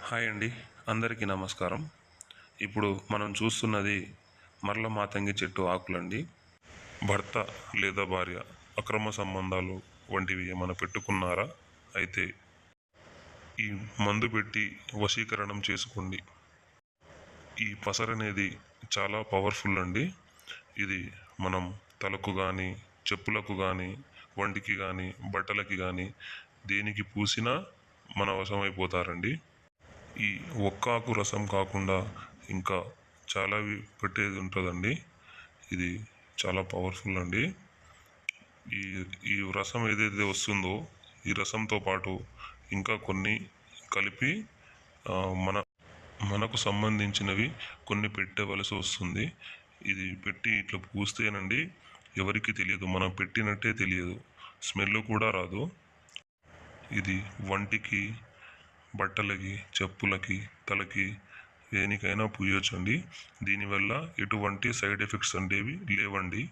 Hi అండి, అందరికీ నమస్కారం. ఇప్పుడు మనం చూస్తున్నది మరల మాతంగి చెట్టు ఆకులండి. భర్త లేదా భార్య అక్రమ సంబంధాలు వంటివి ఏమైనా పెట్టుకున్నారా? అయితే ఈ మందు పెట్టి వశీకరణం చేసుకోండి. ఈ పసరనేది చాలా పవర్ఫుల్ అండి. ఇది మనం తలకు కానీ, చెప్పులకు కానీ, వంటికి కానీ, బట్టలకి కానీ దేనికి పూసినా మన వశమైపోతారండి. ఈ ఒక్కాకు రసం కాకుండా ఇంకా చాలా పెట్టేది ఉంటుందండి. ఇది చాలా పవర్ఫుల్ అండి. ఈ ఈ రసం ఏదైతే వస్తుందో ఈ రసంతో పాటు ఇంకా కొన్ని కలిపి మన మనకు సంబంధించినవి కొన్ని పెట్టవలసి వస్తుంది. ఇది పెట్టి ఇట్లా పూస్తేనండి ఎవరికి తెలియదు, మనం పెట్టినట్టే తెలియదు, స్మెల్ కూడా రాదు. ఇది వంటికి, బట్టలకి, చెప్పులకి, తలకి దేనికైనా పూయొచ్చండి. దీనివల్ల ఎటువంటి సైడ్ ఎఫెక్ట్స్ అనేవి లేవండి.